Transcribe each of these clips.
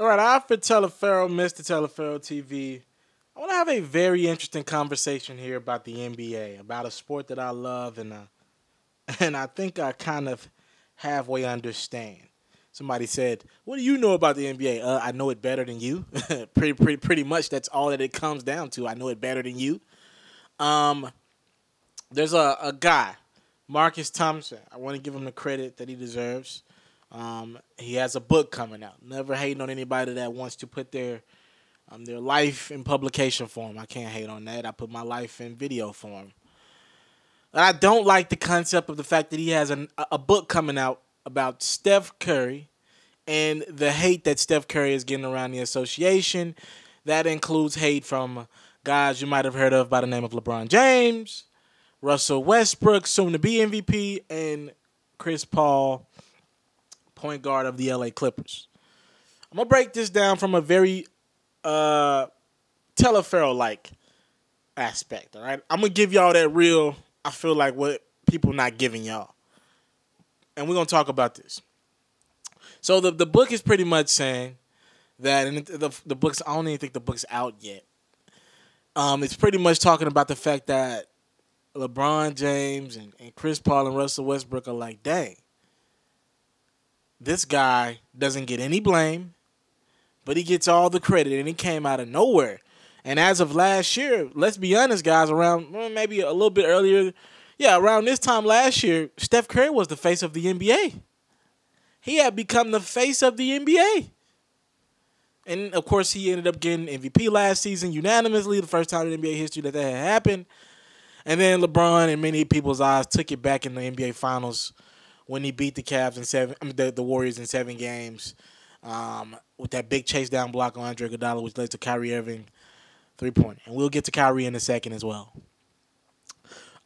All right, after Teleferro, Mr. Teleferro TV, I want to have a very interesting conversation here about the NBA, about a sport that I love and I think I kind of halfway understand. Somebody said, "What do you know about the NBA?" I know it better than you. Pretty much. That's all that it comes down to. I know it better than you. Um, there's a guy, Marcus Thompson. I want to give him the credit that he deserves. He has a book coming out. Never hating on anybody that wants to put their life in publication form. I can't hate on that. I put my life in video form. I don't like the concept of the fact that he has a book coming out about Steph Curry and the hate that Steph Curry is getting around the association. That includes hate from guys you might have heard of by the name of LeBron James, Russell Westbrook, soon to be MVP, and Chris Paul, point guard of the LA Clippers. I'm going to break this down from a very Teleferro-like aspect, all right? I'm going to give y'all that real, I feel like, what people not giving y'all. And we're going to talk about this. So the book is pretty much saying that, and the book's, I don't even think the book's out yet. It's pretty much talking about the fact that LeBron James and Chris Paul and Russell Westbrook are like, dang, this guy doesn't get any blame, but he gets all the credit, and he came out of nowhere. And as of last year, let's be honest, guys, around maybe a little bit earlier, around this time last year, Steph Curry was the face of the NBA. He had become the face of the NBA. And, of course, he ended up getting MVP last season unanimously, the first time in NBA history that had happened. And then LeBron, in many people's eyes, took it back in the NBA Finals when he beat the Cavs the Warriors in 7 games with that big chase down block on Andre Iguodala, which led to Kyrie Irving 3-pointer. And we'll get to Kyrie in a second as well.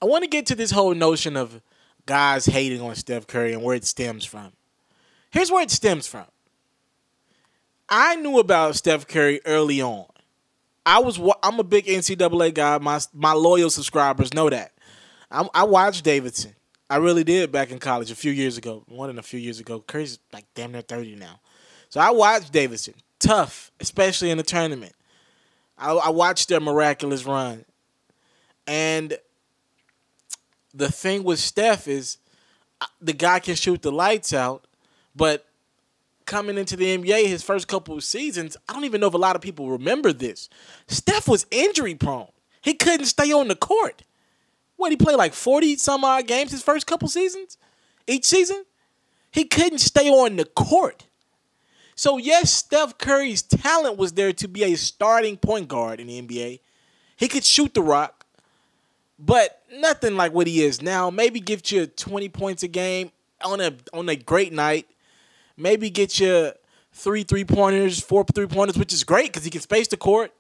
I want to get to this whole notion of guys hating on Steph Curry and where it stems from. Here's where it stems from. I knew about Steph Curry early on. I'm a big NCAA guy. My loyal subscribers know that. I watched Davidson. I really did back in college a few years ago. More than a few years ago. Curry's like damn near 30 now. So I watched Davidson. Tough, especially in the tournament. I watched their miraculous run. And the thing with Steph is the guy can shoot the lights out, but coming into the NBA his first couple of seasons, I don't even know if a lot of people remember this. Steph was injury prone. He couldn't stay on the court. He played like 40-some-odd games his first couple seasons? Each season? He couldn't stay on the court. So, yes, Steph Curry's talent was there to be a starting point guard in the NBA. He could shoot the rock, but nothing like what he is now. Maybe give you 20 points a game on a great night. Maybe get you 3 3-pointers, 4 3-pointers, which is great because he can space the court.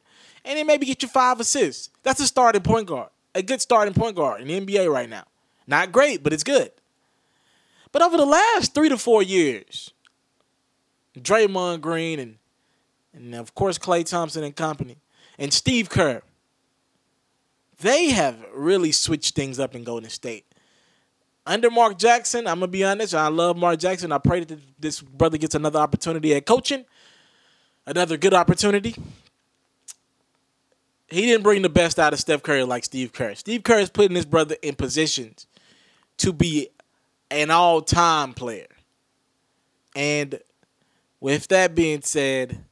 And then maybe get you 5 assists. That's a starting point guard. A good starting point guard in the NBA right now. Not great, but it's good. But over the last 3 to 4 years, Draymond Green and of course Klay Thompson and company, and Steve Kerr, they have really switched things up in Golden State. Under Mark Jackson, I'm going to be honest, I love Mark Jackson. I pray that this brother gets another opportunity at coaching, another good opportunity. He didn't bring the best out of Steph Curry like Steve Kerr. Steve Kerr is putting his brother in positions to be an all-time player. And with that being said,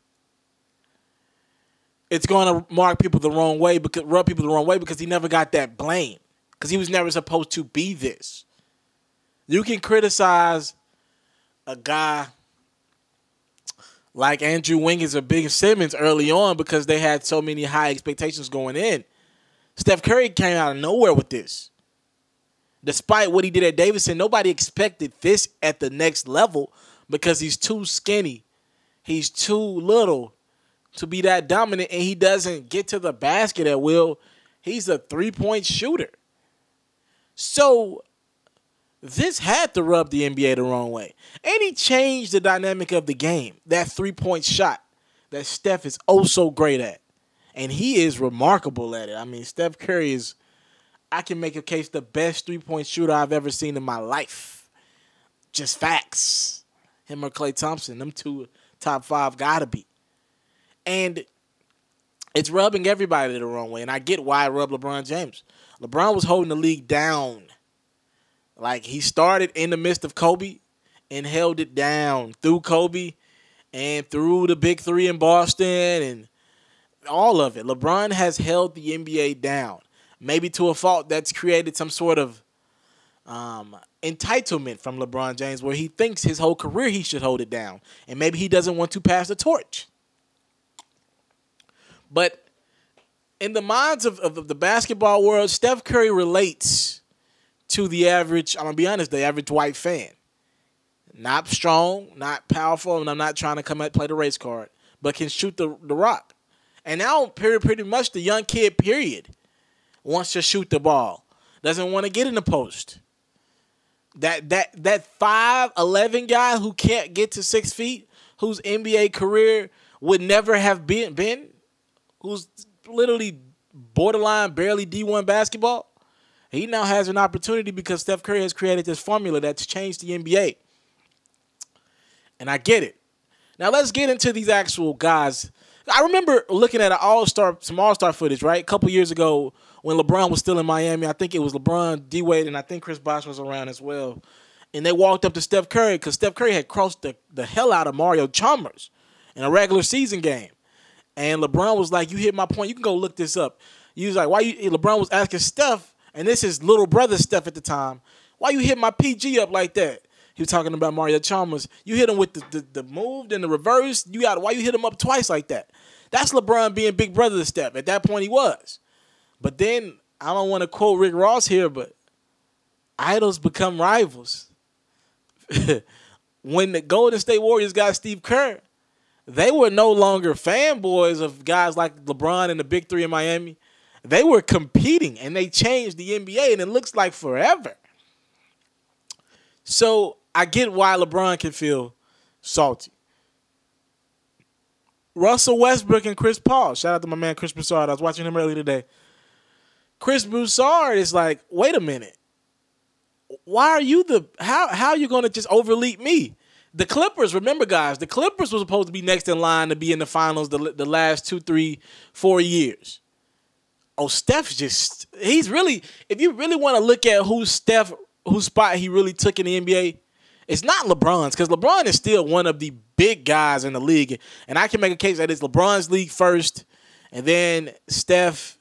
it's going to rub people the wrong way because he never got that blame. Because he was never supposed to be this. You can criticize a guy like Andrew Wiggins or Ben Simmons early on because they had so many high expectations going in. Steph Curry came out of nowhere with this. Despite what he did at Davidson, nobody expected this at the next level because he's too skinny. He's too little to be that dominant, and he doesn't get to the basket at will. He's a 3-point shooter. So this had to rub the NBA the wrong way. And he changed the dynamic of the game. That 3-point shot that Steph is oh so great at. And he is remarkable at it. I mean, Steph Curry is, I can make a case, the best 3-point shooter I've ever seen in my life. Just facts. Him or Klay Thompson, them two top 5 gotta be. And it's rubbing everybody the wrong way. And I get why it rubbed LeBron James. LeBron was holding the league down. Like, he started in the midst of Kobe and held it down through Kobe and through the big three in Boston and all of it. LeBron has held the NBA down. Maybe to a fault that's created some sort of entitlement from LeBron James where he thinks his whole career he should hold it down. And maybe he doesn't want to pass the torch. But in the minds of the basketball world, Steph Curry relates to the average, I'm going to be honest, the average white fan. Not strong, not powerful, and I'm not trying to come and play the race card, but can shoot the rock. And now, pretty much the young kid, period, wants to shoot the ball. Doesn't want to get in the post. That 5'11" guy who can't get to 6 feet, whose NBA career would never have been, who's literally borderline barely D1 basketball, he now has an opportunity because Steph Curry has created this formula that's changed the NBA. And I get it. Now let's get into these actual guys. I remember looking at some All-Star footage, right? A couple years ago when LeBron was still in Miami. I think it was LeBron, D-Wade, and I think Chris Bosh was around as well. And they walked up to Steph Curry because Steph Curry had crossed the hell out of Mario Chalmers in a regular season game. And LeBron was like, you hit my point. You can go look this up. He was like, LeBron was asking Steph, and this is little brother Steph at the time, why you hit my PG up like that? He was talking about Mario Chalmers. You hit him with the move and the reverse. Why you hit him up twice like that? That's LeBron being big brother to Steph. At that point, he was. But then, I don't want to quote Rick Ross here, but idols become rivals. When the Golden State Warriors got Steve Kerr, they were no longer fanboys of guys like LeBron and the big three in Miami. They were competing, and they changed the NBA, and it looks like forever. So I get why LeBron can feel salty. Russell Westbrook and Chris Paul. Shout out to my man Chris Broussard. I was watching him earlier today. Chris Broussard is like, wait a minute. Why are you how are you going to just overleap me? The Clippers, remember guys, the Clippers were supposed to be next in line to be in the finals the last 2, 3, 4 years. Oh, Steph's just, he's really, if you really want to look at whose spot he really took in the NBA, it's not LeBron's, because LeBron is still one of the big guys in the league. And I can make a case that it's LeBron's league first, and then Steph,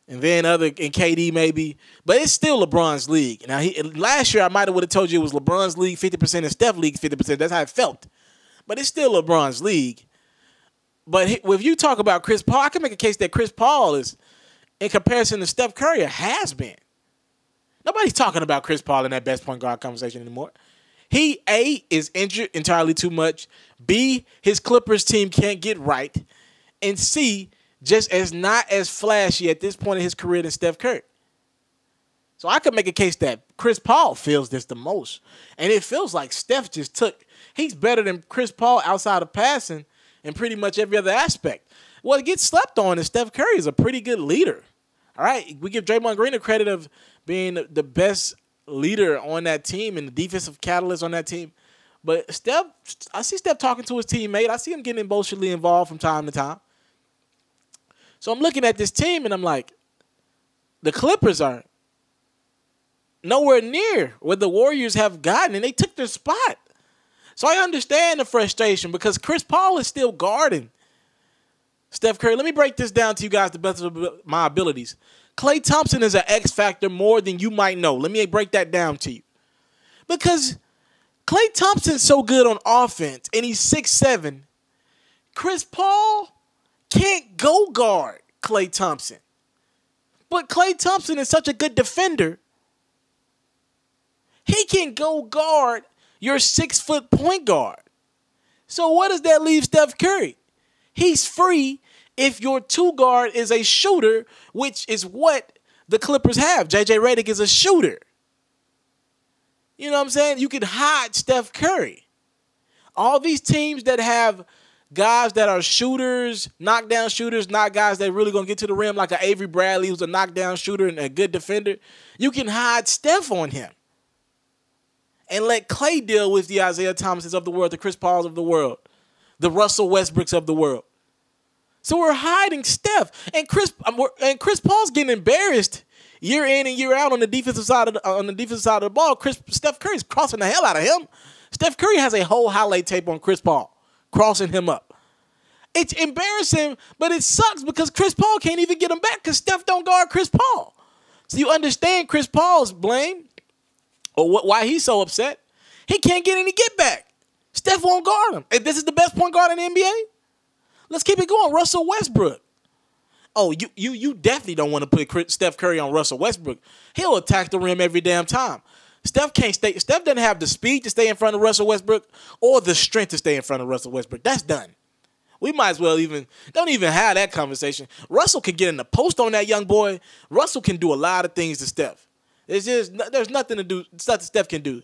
and then and KD maybe. But it's still LeBron's league. Now, last year I might have would have told you it was LeBron's league 50% and Steph league 50%. That's how it felt. But it's still LeBron's league. But if you talk about Chris Paul, I can make a case that Chris Paul is, in comparison to Steph Curry, has been. Nobody's talking about Chris Paul in that best point guard conversation anymore. He, A, is injured entirely too much. B, his Clippers team can't get right. And C, just not as flashy at this point in his career than Steph Curry. So I could make a case that Chris Paul feels this the most. And it feels like Steph he's better than Chris Paul outside of passing in pretty much every other aspect. What gets slept on is Steph Curry is a pretty good leader. All right, we give Draymond Green the credit of being the best leader on that team and the defensive catalyst on that team. But Steph, I see Steph talking to his teammate. I see him getting emotionally involved from time to time. So I'm looking at this team and I'm like, the Clippers are nowhere near where the Warriors have gotten, and they took their spot. So I understand the frustration because Chris Paul is still guarding Steph Curry. Let me break this down to you guys the best of my abilities. Klay Thompson is an X factor more than you might know. Let me break that down to you. Because Klay Thompson's so good on offense, and he's 6'7". Chris Paul can't go guard Klay Thompson. But Klay Thompson is such a good defender. He can go guard your 6-foot point guard. So what does that leave Steph Curry? He's free if your 2 guard is a shooter, which is what the Clippers have. J.J. Redick is a shooter. You know what I'm saying? You can hide Steph Curry. All these teams that have guys that are shooters, knockdown shooters, not guys that really going to get to the rim like an Avery Bradley who's a knockdown shooter and a good defender, you can hide Steph on him. And let Klay deal with the Isaiah Thomases of the world, the Chris Pauls of the world, the Russell Westbrooks of the world. So we're hiding Steph, and Chris Paul's getting embarrassed year in and year out on the defensive side of the ball. Steph Curry's crossing the hell out of him. Steph Curry has a whole highlight tape on Chris Paul crossing him up. It's embarrassing, but it sucks because Chris Paul can't even get him back because Steph don't guard Chris Paul. So you understand Chris Paul's blame or why he's so upset. He can't get any get back. Steph won't guard him. And this is the best point guard in the NBA? Let's keep it going. Russell Westbrook. Oh, you definitely don't want to put Steph Curry on Russell Westbrook. He'll attack the rim every damn time. Steph doesn't have the speed to stay in front of Russell Westbrook or the strength to stay in front of Russell Westbrook. That's done. We might as well don't even have that conversation. Russell can get in the post on that young boy. Russell can do a lot of things to Steph. There's nothing to do. Nothing Steph can do.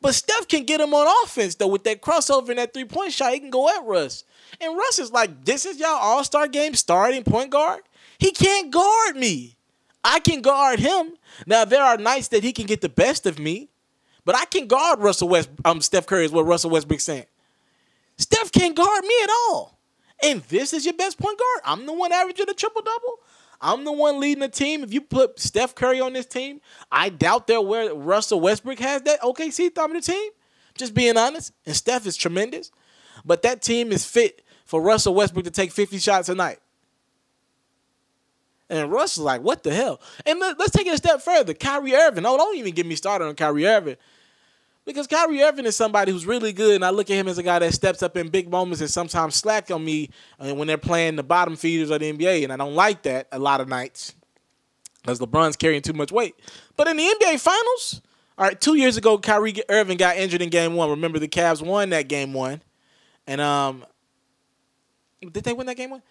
But Steph can get him on offense, though, with that crossover and that three-point shot. He can go at Russ. And Russ is like, this is y'all all-star game starting point guard? He can't guard me. I can guard him. Now, there are nights that he can get the best of me, but I can guard Steph Curry is what Russell Westbrook's saying. Steph can't guard me at all. And this is your best point guard? I'm the one averaging a triple-double? I'm the one leading the team. If you put Steph Curry on this team, I doubt where Russell Westbrook has that OKC thumb in the team. Just being honest. And Steph is tremendous. But that team is fit for Russell Westbrook to take 50 shots a night. And Russell's like, what the hell? And let's take it a step further. Kyrie Irving. Oh, don't even get me started on Kyrie Irving. Because Kyrie Irving is somebody who's really good, and I look at him as a guy that steps up in big moments and sometimes slack on me when they're playing the bottom feeders of the NBA, and I don't like that a lot of nights because LeBron's carrying too much weight. But in the NBA Finals, all right, 2 years ago, Kyrie Irving got injured in Game 1. Remember, the Cavs won that Game 1. And did they win that Game 1?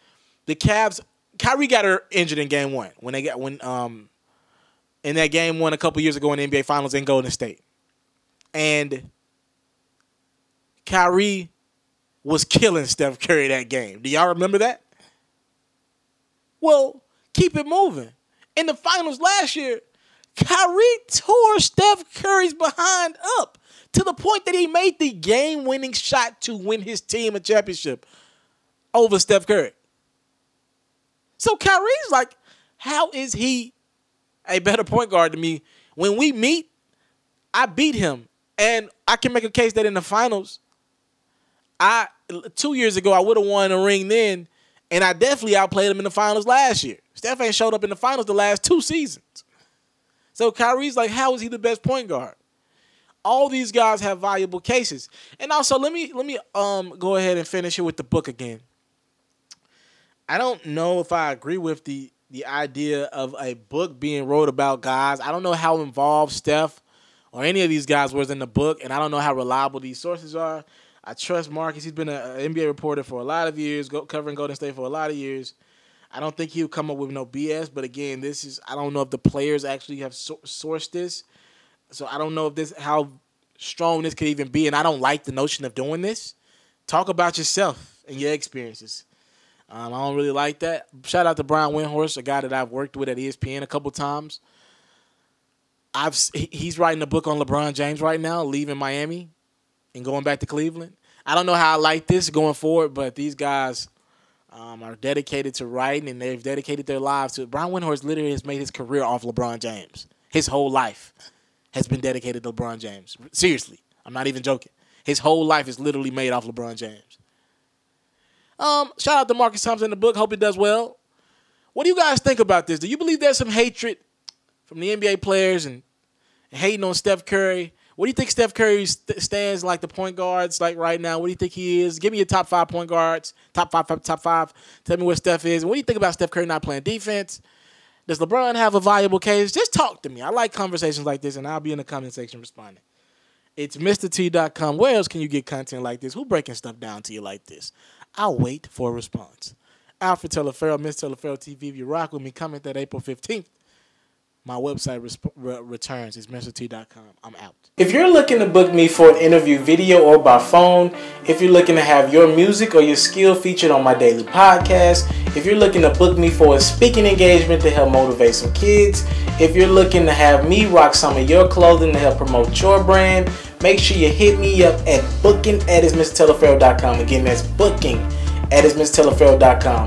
Kyrie got injured in Game 1 in that Game 1 a couple years ago in the NBA Finals in Golden State. And Kyrie was killing Steph Curry that game. Do y'all remember that? Well, keep it moving. In the finals last year, Kyrie tore Steph Curry's behind up to the point that he made the game-winning shot to win his team a championship over Steph Curry. So Kyrie's like, how is he a better point guard than me? When we meet, I beat him. And I can make a case that in the finals, 2 years ago, I would have won a ring then, and I definitely outplayed him in the finals last year. Steph ain't showed up in the finals the last 2 seasons. So Kyrie's like, how is he the best point guard? All these guys have valuable cases. And also, let me go ahead and finish it with the book again. I don't know if I agree with the idea of a book being wrote about guys. I don't know how involved Steph or any of these guys was in the book, and I don't know how reliable these sources are. I trust Marcus. He's been an NBA reporter for a lot of years, covering Golden State for a lot of years. I don't think he'll come up with no BS, but again, I don't know if the players actually have sourced this, so I don't know if how strong this could even be, and I don't like the notion of doing this. Talk about yourself and your experiences. I don't really like that. Shout out to Brian Windhorst, a guy that I've worked with at ESPN a couple times. He's writing a book on LeBron James right now, leaving Miami and going back to Cleveland. I don't know how I like this going forward, but these guys are dedicated to writing, and they've dedicated their lives to it. Brian Windhorst literally has made his career off LeBron James. His whole life has been dedicated to LeBron James. Seriously, I'm not even joking. His whole life is literally made off LeBron James. Shout out to Marcus Thompson in the book. Hope it does well. What do you guys think about this? Do you believe there's some hatred from the NBA players and hating on Steph Curry? What do you think Steph Curry stands like the point guards like right now? What do you think he is? Give me your top 5 point guards. Top five. Tell me where Steph is. And what do you think about Steph Curry not playing defense? Does LeBron have a valuable case? Just talk to me. I like conversations like this, and I'll be in the comment section responding. It's MrT.com. Where else can you get content like this? Who breaking stuff down to you like this? I'll wait for a response. Alfred Teleferro, Miss Teleferro TV. If you rock with me, comment that April 15th. My website returns. It's MrT.com. I'm out. If you're looking to book me for an interview video or by phone, if you're looking to have your music or your skill featured on my daily podcast, if you're looking to book me for a speaking engagement to help motivate some kids, if you're looking to have me rock some of your clothing to help promote your brand, make sure you hit me up at booking@MrTeleferro.com. Again, that's booking@MrTeleferro.com.